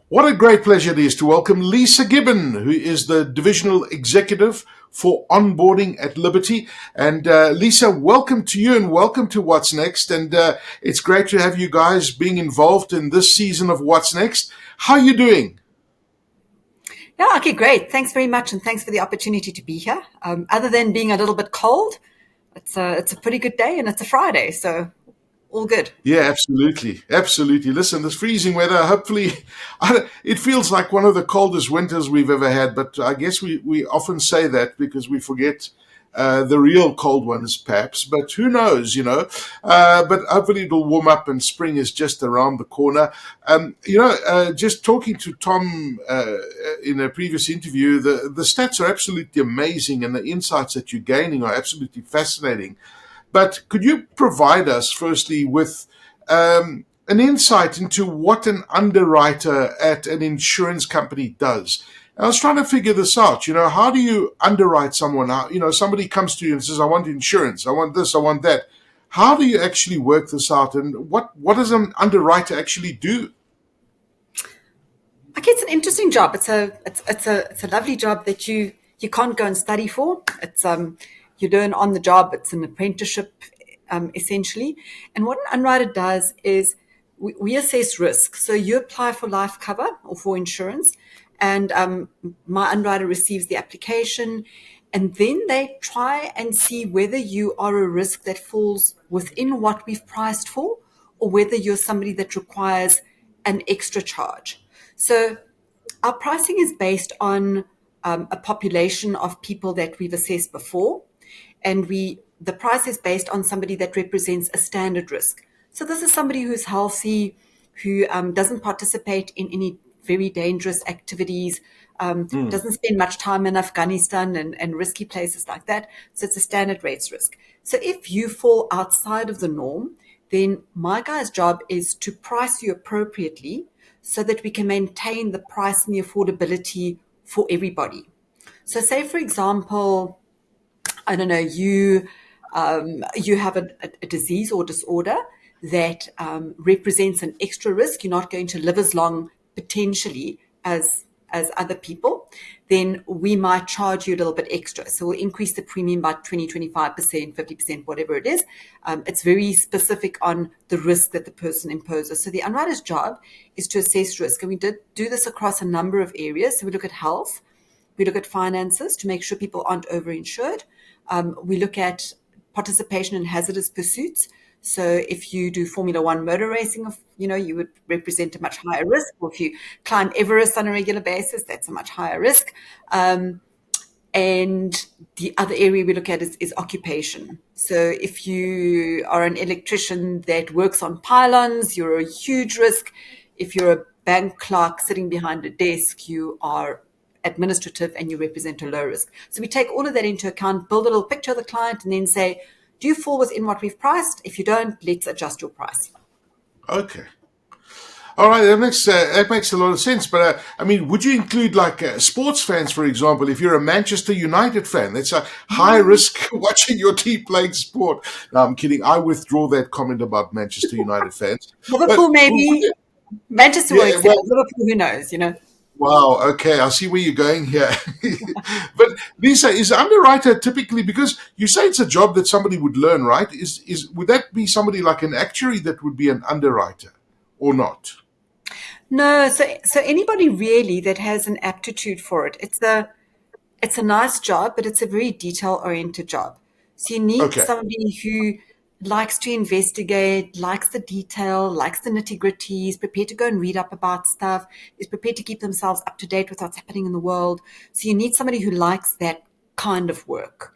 What a great pleasure it is to welcome Lisa Gibbon, who is the Divisional Executive for Onboarding at Liberty. And Lisa, welcome to you and welcome to What's Next. And it's great to have you guys being involved in this season of What's Next. How are you doing? Yeah, okay, great. Thanks very much, and thanks for the opportunity to be here. Other than being a little bit cold, it's a pretty good day, and it's a Friday, so all good. Yeah, absolutely. Absolutely. Listen, this freezing weather, hopefully, it feels like one of the coldest winters we've ever had, but I guess we often say that because we forget the real cold ones, perhaps. But who knows, but hopefully it'll warm up and spring is just around the corner. Just talking to Tom in a previous interview, the stats are absolutely amazing and the insights that you're gaining are absolutely fascinating. But could you provide us, firstly, with an insight into what an underwriter at an insurance company does? I was trying to figure this out. How do you underwrite someone? Somebody comes to you and says, I want insurance, I want this, I want that. How do you actually work this out? And what does an underwriter actually do? Okay, it's an interesting job. It's a lovely job that you can't go and study for. It's you learn on the job. It's an apprenticeship, essentially. And what an underwriter does is we assess risk. So you apply for life cover or for insurance, and my underwriter receives the application, and then they try and see whether you are a risk that falls within what we've priced for, or whether you're somebody that requires an extra charge. So our pricing is based on a population of people that we've assessed before, and the price is based on somebody that represents a standard risk. So this is somebody who's healthy, who doesn't participate in any very dangerous activities, doesn't spend much time in Afghanistan and risky places like that. So it's a standard rates risk. So if you fall outside of the norm, then my guy's job is to price you appropriately so that we can maintain the price and the affordability for everybody. So say, for example, I don't know, you have a disease or disorder that represents an extra risk. You're not going to live as long potentially as other people, then we might charge you a little bit extra. So we'll increase the premium by 20, 25%, 50%, whatever it is. It's very specific on the risk that the person imposes. So the underwriter's job is to assess risk. And we did do this across a number of areas. So we look at health, we look at finances to make sure people aren't overinsured. We look at participation in hazardous pursuits. So if you do Formula One motor racing, you would represent a much higher risk. Or if you climb Everest on a regular basis, that's a much higher risk. And the other area we look at is occupation. So if you are an electrician that works on pylons, you're a huge risk. If you're a bank clerk sitting behind a desk, you are administrative and you represent a low risk. So we take all of that into account, build a little picture of the client, and then say, do you fall within what we've priced? If you don't, let's adjust your price. Okay. All right, that makes a lot of sense. But would you include like sports fans, for example? If you're a Manchester United fan, that's a high risk watching your team playing sport. No, I'm kidding. I withdraw that comment about Manchester United fans. Liverpool, maybe. Manchester, Liverpool, who knows? Wow, okay, I see where you're going here. But Lisa, is underwriter typically, because you say it's a job that somebody would learn, right? Would that be somebody like an actuary that would be an underwriter or not? No, so anybody really that has an aptitude for it. It's a nice job, but it's a very detail-oriented job. So you need somebody who likes to investigate, likes the detail, likes the nitty-gritty, is prepared to go and read up about stuff, is prepared to keep themselves up to date with what's happening in the world. So you need somebody who likes that kind of work.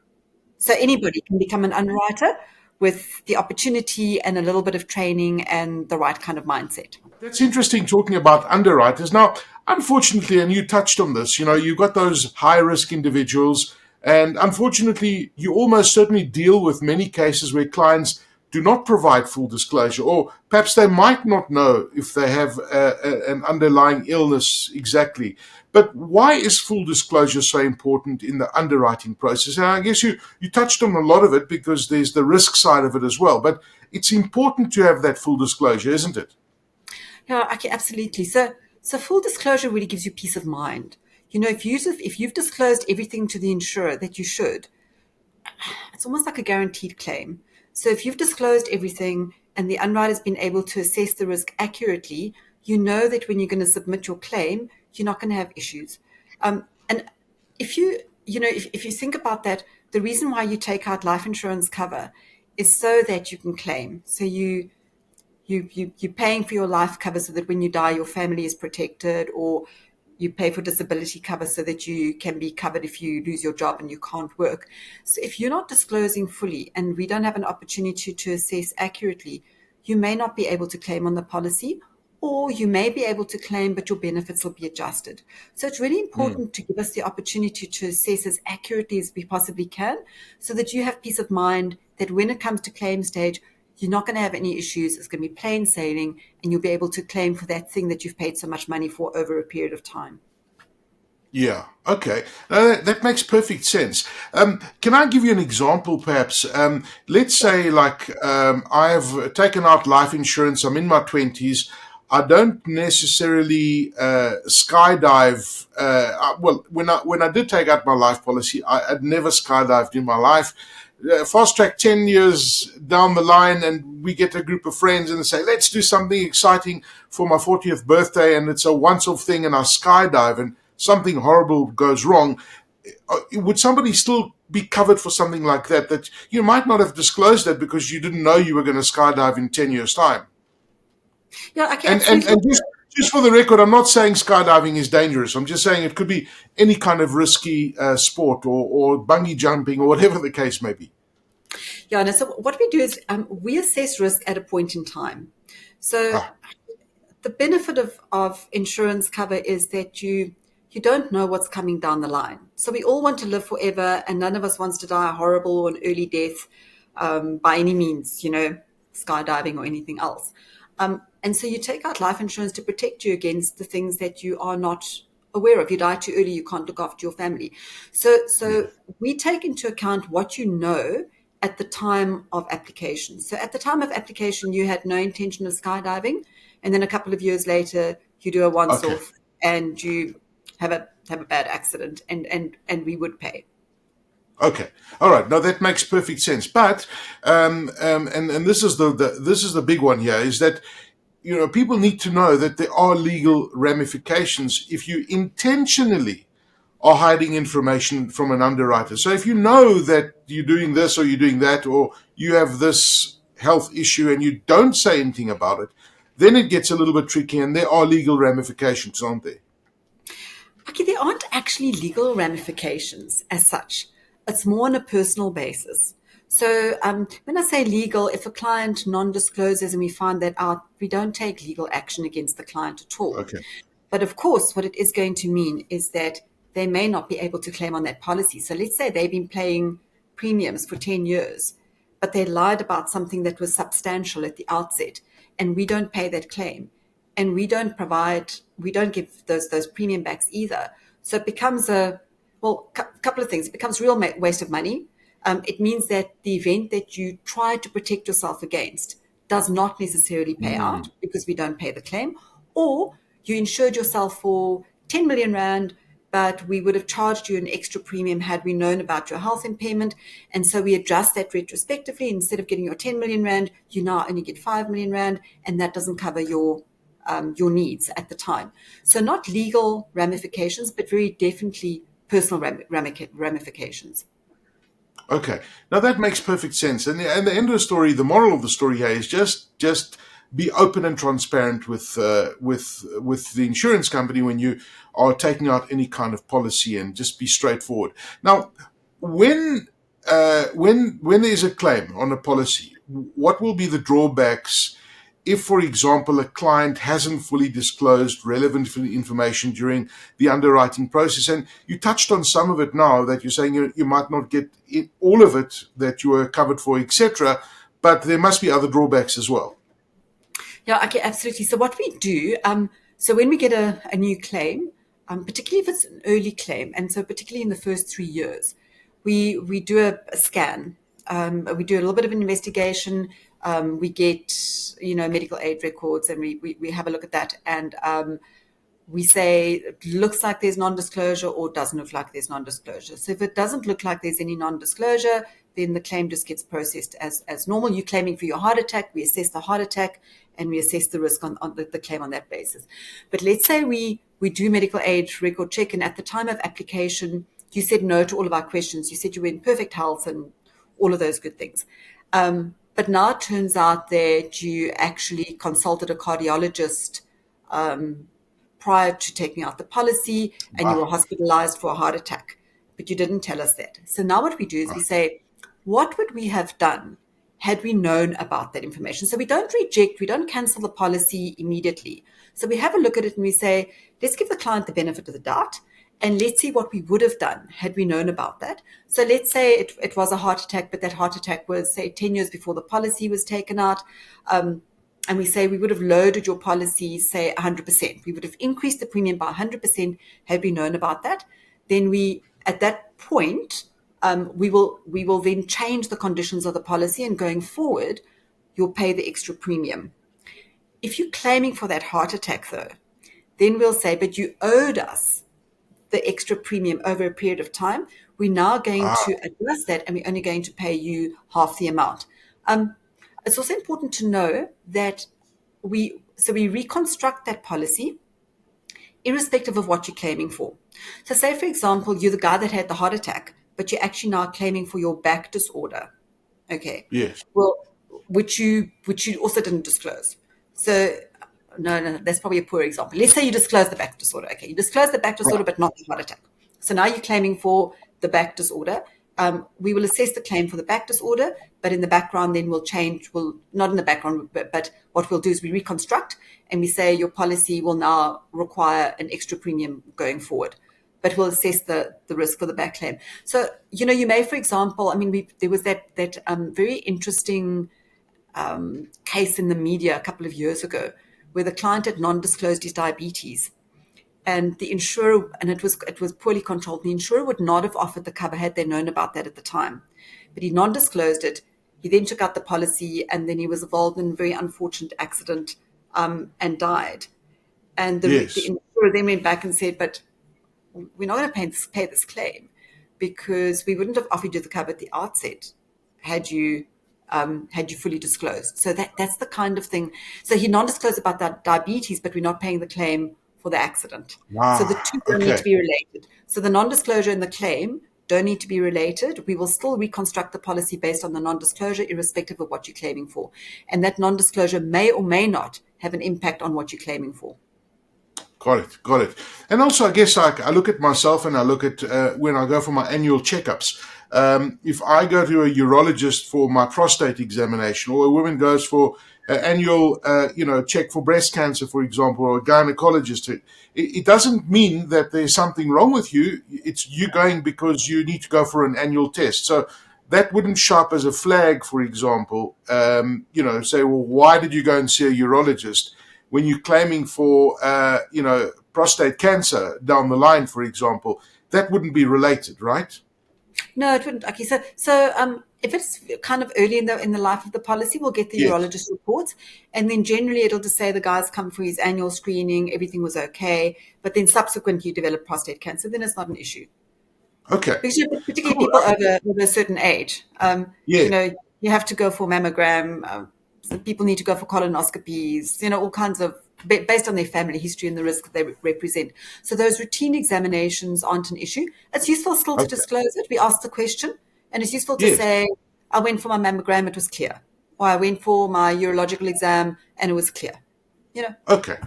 So anybody can become an underwriter with the opportunity and a little bit of training and the right kind of mindset. That's interesting, talking about underwriters. Now, unfortunately, and you touched on this, you've got those high-risk individuals. And unfortunately, you almost certainly deal with many cases where clients do not provide full disclosure, or perhaps they might not know if they have an underlying illness exactly. But why is full disclosure so important in the underwriting process? And I guess you touched on a lot of it because there's the risk side of it as well. But it's important to have that full disclosure, isn't it? Yeah, okay, absolutely. So So full disclosure really gives you peace of mind. If you've disclosed everything to the insurer that you should, it's almost like a guaranteed claim. So if you've disclosed everything and the underwriter's been able to assess the risk accurately, you know that when you're going to submit your claim, you're not going to have issues. And if if you think about that, the reason why you take out life insurance cover is so that you can claim. So you're paying for your life cover so that when you die, your family is protected, or you pay for disability cover so that you can be covered if you lose your job and you can't work. So if you're not disclosing fully and we don't have an opportunity to assess accurately, you may not be able to claim on the policy, or you may be able to claim, but your benefits will be adjusted. So it's really important to give us the opportunity to assess as accurately as we possibly can, so that you have peace of mind that when it comes to claim stage, you're not going to have any issues. It's going to be plain sailing, and you'll be able to claim for that thing that you've paid so much money for over a period of time. Yeah. Okay. That makes perfect sense. Can I give you an example, perhaps? Let's say, I've taken out life insurance. I'm in my 20s. I don't necessarily skydive. When I did take out my life policy, I'd never skydived in my life. Fast track 10 years down the line, and we get a group of friends and say, let's do something exciting for my 40th birthday, and it's a once-off thing, and I skydive, and something horrible goes wrong. Would somebody still be covered for something like that? That you might not have disclosed that because you didn't know you were going to skydive in 10 years' time. Yeah, I can And absolutely. just for the record, I'm not saying skydiving is dangerous. I'm just saying it could be any kind of risky sport, or bungee jumping, or whatever the case may be. Yeah, no, so what we do is we assess risk at a point in time. So Ah, the benefit of insurance cover is that you don't know what's coming down the line. So we all want to live forever, and none of us wants to die a horrible or an early death by any means, skydiving or anything else. And so you take out life insurance to protect you against the things that you are not aware of. You die too early, you can't look after your family. So we take into account what you know at the time of application. So at the time of application, you had no intention of skydiving, and then a couple of years later, you do a okay. once-off and you have a bad accident, and we would pay. Okay. All right. Now that makes perfect sense. But and this is the big one here, is that people need to know that there are legal ramifications if you intentionally are hiding information from an underwriter. So if you know that you're doing this or you're doing that, or you have this health issue and you don't say anything about it, then it gets a little bit tricky, and there are legal ramifications, aren't there? Okay, there aren't actually legal ramifications as such. It's more on a personal basis. So when I say legal, if a client non-discloses and we find that out, we don't take legal action against the client at all. Okay. But of course, what it is going to mean is that they may not be able to claim on that policy. So let's say they've been paying premiums for 10 years, but they lied about something that was substantial at the outset, and we don't pay that claim. And we don't give those premium backs either. So it becomes couple of things. It becomes real waste of money. It means that the event that you try to protect yourself against does not necessarily pay out because we don't pay the claim, or you insured yourself for 10 million Rand, but we would have charged you an extra premium had we known about your health impairment. And so we adjust that retrospectively. Instead of getting your 10 million Rand, you now only get 5 million Rand, and that doesn't cover your needs at the time. So not legal ramifications, but very definitely personal ramifications. Okay. Now that makes perfect sense. And the end of the story, the moral of the story here is just be open and transparent with the insurance company when you are taking out any kind of policy, and just be straightforward. Now, when there is a claim on a policy, what will be the drawbacks if, for example, a client hasn't fully disclosed relevant information during the underwriting process? And you touched on some of it now, that you're saying you might not get all of it that you were covered for, etc., but there must be other drawbacks as well. Yeah, okay, absolutely. So what we do, so when we get a new claim, particularly if it's an early claim, and so particularly in the first 3 years, we do a scan. We do a little bit of an investigation. We get, medical aid records, and we have a look at that. And we say it looks like there's non-disclosure or doesn't look like there's non-disclosure. So if it doesn't look like there's any non-disclosure, then the claim just gets processed as normal. You're claiming for your heart attack. We assess the heart attack and we assess the risk on the claim on that basis. But let's say we do medical age record check, and at the time of application, you said no to all of our questions. You said you were in perfect health and all of those good things. But now it turns out that you actually consulted a cardiologist prior to taking out the policy, and you were hospitalized for a heart attack, but you didn't tell us that. So now what we do is we say, what would we have done had we known about that information? So we don't reject, we don't cancel the policy immediately. So we have a look at it and we say, let's give the client the benefit of the doubt, and let's see what we would have done had we known about that. So let's say it was a heart attack, but that heart attack was, say, 10 years before the policy was taken out. And we say we would have loaded your policy, say, 100%. We would have increased the premium by 100% had we known about that. Then we, at that point, we will then change the conditions of the policy, and going forward, you'll pay the extra premium. If you're claiming for that heart attack, though, then we'll say, but you owed us the extra premium over a period of time. We're now going to adjust that, and we're only going to pay you half the amount. It's also important to know that we reconstruct that policy irrespective of what you're claiming for. So say, for example, you're the guy that had the heart attack, but you're actually now claiming for your back disorder. Okay. Yes. Well, which you also didn't disclose. So no, that's probably a poor example. Let's say you disclose the back disorder. Okay, you disclose the back disorder, but not the heart attack. So now you're claiming for the back disorder. We will assess the claim for the back disorder, but in the background, then we'll change. Well, not in the background, but what we'll do is we reconstruct, and we say your policy will now require an extra premium going forward, but we'll assess the risk for the back claim. So, you may, for example, there was that very interesting case in the media a couple of years ago where the client had non-disclosed his diabetes, and the insurer, and it was poorly controlled. The insurer would not have offered the cover had they known about that at the time, but he non-disclosed it. He then took out the policy, and then he was involved in a very unfortunate accident and died. And the insurer then went back and said, but we're not going to pay this claim because we wouldn't have offered you the cover at the outset had you fully disclosed. So that's the kind of thing. So he non-disclosed about that diabetes, but we're not paying the claim for the accident. So the two don't need to be related. So the non-disclosure and the claim don't need to be related. We will still reconstruct the policy based on the non-disclosure, irrespective of what you're claiming for. And that non-disclosure may or may not have an impact on what you're claiming for. Got it. And also, I guess I look at myself, and I look at when I go for my annual checkups. If I go to a urologist for my prostate examination, or a woman goes for an annual, check for breast cancer, for example, or a gynecologist, it doesn't mean that there's something wrong with you. It's you going because you need to go for an annual test. So that wouldn't show up as a flag, for example. Say, well, why did you go and see a urologist when you're claiming for, prostate cancer down the line, for example? That wouldn't be related, right? No, it wouldn't. Okay, so if it's kind of early in the life of the policy, we'll get the urologist reports, and then generally it'll just say the guy's come for his annual screening, everything was okay, but then subsequently you develop prostate cancer, then it's not an issue. Okay. Because particularly people over a certain age, you have to go for mammogram. So people need to go for colonoscopies, all kinds of, based on their family history and the risk they represent. So those routine examinations aren't an issue. It's useful still to disclose it. We ask the question, and it's useful to say, I went for my mammogram, it was clear. Or I went for my urological exam, and it was clear. Okay.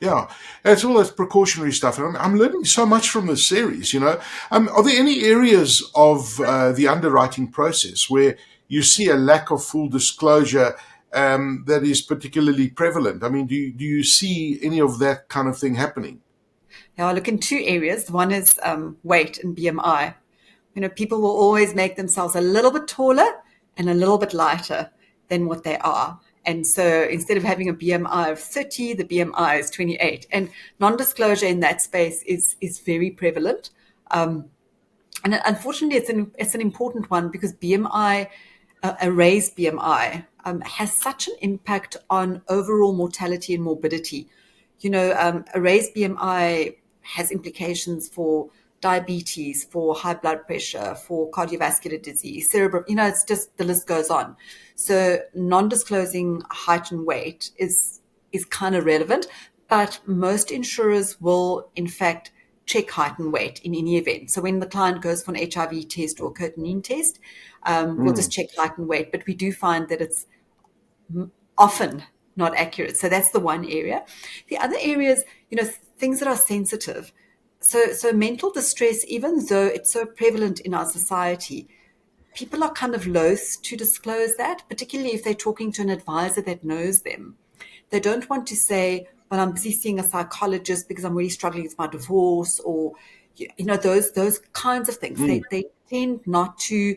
Yeah, it's all that precautionary stuff. And I'm learning so much from this series, Are there any areas of the underwriting process where you see a lack of full disclosure that is particularly prevalent? Do you see any of that kind of thing happening? Yeah, I look in two areas. One is weight and BMI. People will always make themselves a little bit taller and a little bit lighter than what they are. And so instead of having a BMI of 30, the BMI is 28. And non-disclosure in that space is very prevalent. And unfortunately, it's an important one because BMI, a raised BMI, has such an impact on overall mortality and morbidity. A raised BMI has implications for diabetes, for high blood pressure, for cardiovascular disease, cerebral, it's just, the list goes on. So non-disclosing height and weight is kind of relevant, but most insurers will in fact check height and weight in any event. So when the client goes for an HIV test or a creatinine test, we'll just check height and weight, but we do find that it's often not accurate. So that's the one area. The other areas, things that are sensitive. So mental distress, even though it's so prevalent in our society, people are kind of loath to disclose that, particularly if they're talking to an advisor that knows them. They don't want to say, well, I'm busy seeing a psychologist because I'm really struggling with my divorce, or, those kinds of things. They tend not to,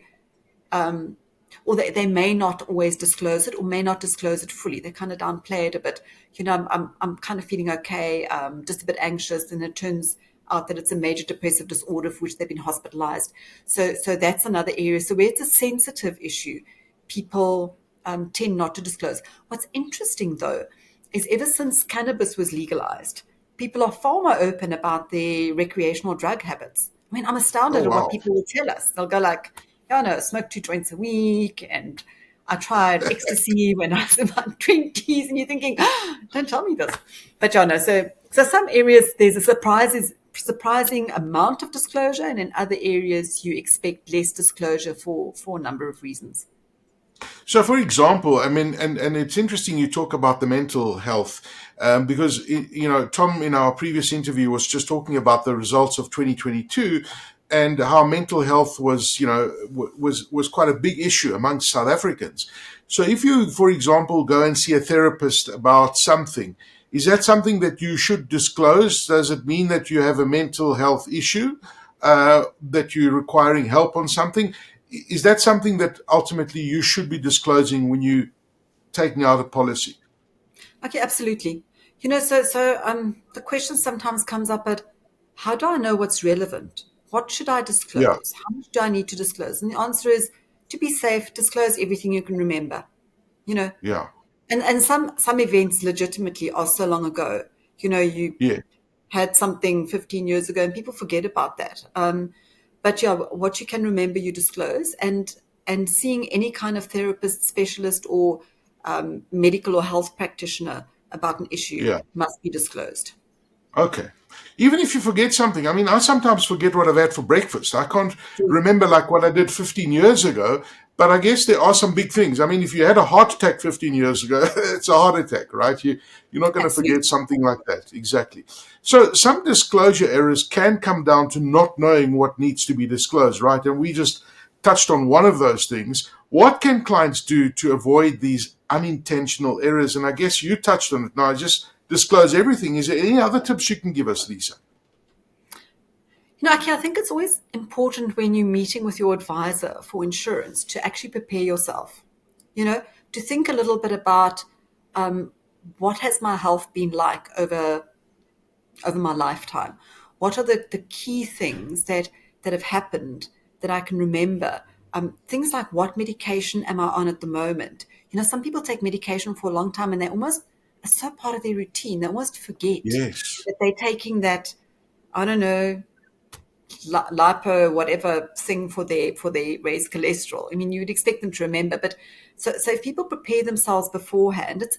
or they may not always disclose it, or may not disclose it fully. They kind of downplay it a bit. I'm kind of feeling okay, just a bit anxious, and it turns out that it's a major depressive disorder for which they've been hospitalized. So that's another area. So where it's a sensitive issue, people tend not to disclose. What's interesting, though, is ever since cannabis was legalized, people are far more open about their recreational drug habits. I mean, I'm astounded Oh, at what wow. people will tell us. They'll go like, yeah, no, I smoke 2 joints a week, and I tried ecstasy when I was in my 20s, and you're thinking, oh, don't tell me this. But yeah, no, so some areas there's a surprising amount of disclosure, and in other areas you expect less disclosure for a number of reasons. So, for example, I mean, and it's interesting you talk about the mental health, because, Tom in our previous interview was just talking about the results of 2022 and how mental health was, was quite a big issue amongst South Africans. So if you, for example, go and see a therapist about something, is that something that you should disclose? Does it mean that you have a mental health issue, that you're requiring help on something? Is that something that ultimately you should be disclosing when you taking out a policy? Okay, absolutely. The question sometimes comes up at, how do I know what's relevant? What should I Yeah, disclose? How much do I need to disclose? And the answer is, to be safe, disclose everything you can remember. You know, yeah, and some events legitimately are so long ago. You yeah. had something 15 years ago, and people forget about that. But yeah, what you can remember, you disclose, and seeing any kind of therapist, specialist, or medical or health practitioner about an issue Yeah. must be disclosed. Okay. Even if you forget something, I mean, I sometimes forget what I've had for breakfast. I can't remember like what I did 15 years ago, but I guess there are some big things. I mean, if you had a heart attack 15 years ago, it's a heart attack, right? You're not going to forget Absolutely. something like that. Exactly. So some disclosure errors can come down to not knowing what needs to be disclosed, right? And we just touched on one of those things. What can clients do to avoid these unintentional errors? And I guess you touched on it now. Just disclose everything. Is there any other tips you can give us, Lisa? Aki, I think it's always important when you're meeting with your advisor for insurance to actually prepare yourself, to think a little bit about what has my health been like over my lifetime? What are the key things that have happened that I can remember? Things like, what medication am I on at the moment? Some people take medication for a long time, and they almost, it's so part of their routine, they almost forget Yes. that they're taking that, I don't know, lipo whatever thing for their raised cholesterol. I mean, you'd expect them to remember, but so if people prepare themselves beforehand, it's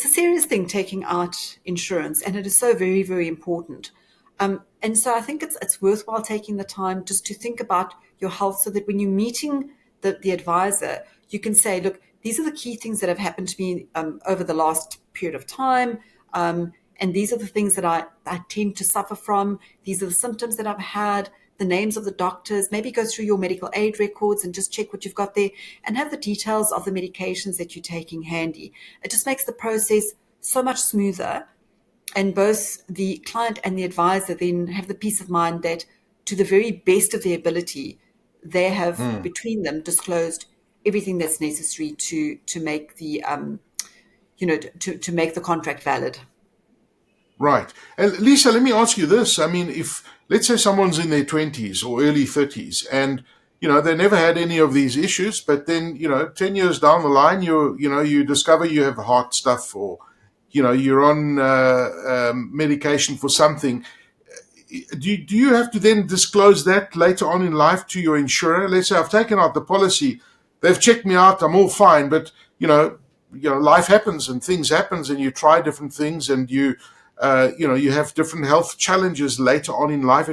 a serious thing, taking out insurance, and it is so very, very important. And so I think it's worthwhile taking the time just to think about your health, so that when you're meeting the advisor, you can say, look, these are the key things that have happened to me over the last period of time. And these are the things that I tend to suffer from. These are the symptoms that I've had, the names of the doctors. Maybe go through your medical aid records and just check what you've got there, and have the details of the medications that you're taking handy. It just makes the process so much smoother. And both the client and the advisor then have the peace of mind that, to the very best of their ability, they have between them disclosed everything that's necessary to make the to make the contract valid. Right. And Lisa, let me ask you this. I mean, if let's say someone's in their 20s or early 30s and they never had any of these issues, but then 10 years down the line you discover you have heart stuff or you're on medication for something, do you have to then disclose that later on in life to your insurer? Let's say I've taken out the policy, they've checked me out, I'm all fine, but life happens and things happens, and you try different things, and you have different health challenges later on in life.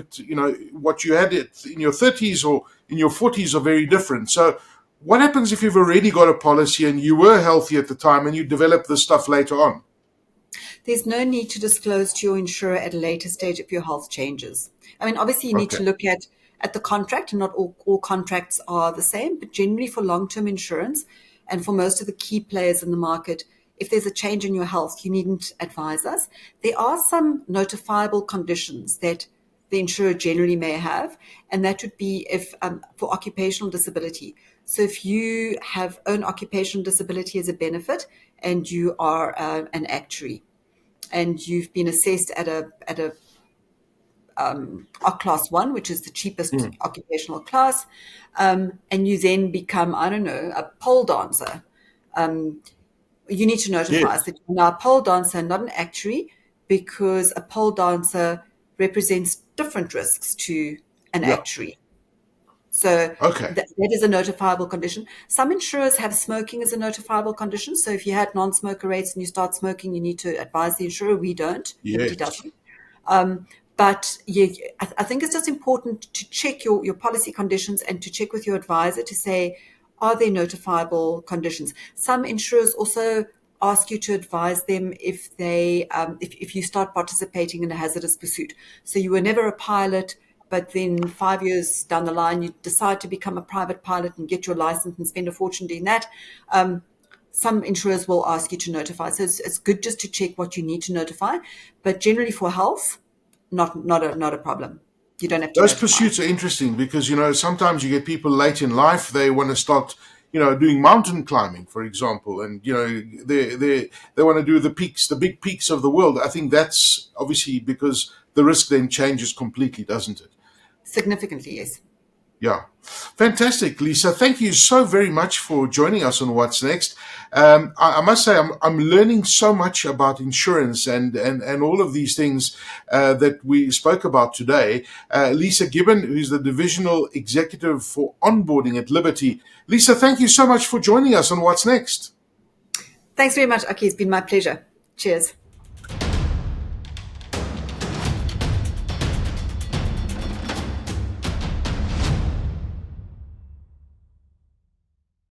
What you had in your 30s or in your 40s are very different. So what happens if you've already got a policy and you were healthy at the time and you develop this stuff later on? There's no need to disclose to your insurer at a later stage if your health changes. I mean, obviously, you need to look at the contract, and not all contracts are the same, but generally for long-term insurance and for most of the key players in the market, if there's a change in your health, you needn't advise us. There are some notifiable conditions that the insurer generally may have, and that would be if for occupational disability. So if you have own occupational disability as a benefit and you are an actuary, and you've been assessed at a class 1, which is the cheapest occupational class, and you then become, I don't know, a pole dancer, you need to notify us that you're now a pole dancer, not an actuary, because a pole dancer represents different risks to an actuary. So that is a notifiable condition. Some insurers have smoking as a notifiable condition. So if you had non-smoker rates and you start smoking, you need to advise the insurer. We don't. Nobody doesn't. But I think it's just important to check your policy conditions and to check with your advisor to say, are there notifiable conditions? Some insurers also ask you to advise them if if you start participating in a hazardous pursuit. So you were never a pilot, but then 5 years down the line, you decide to become a private pilot and get your license and spend a fortune doing that. Some insurers will ask you to notify. So it's good just to check what you need to notify. But generally for health, not a problem. You don't have to. Those pursuits are interesting because, sometimes you get people late in life, they want to start, doing mountain climbing, for example, and, they want to do the big peaks of the world. I think that's obviously because the risk then changes completely, doesn't it? Significantly, yes. Yeah. Fantastic, Lisa. Thank you so very much for joining us on What's Next. I must say I'm learning so much about insurance and all of these things that we spoke about today. Lisa Gibbon, who's the Divisional Executive for Onboarding at Liberty. Lisa, thank you so much for joining us on What's Next. Thanks very much, Aki. It's been my pleasure. Cheers.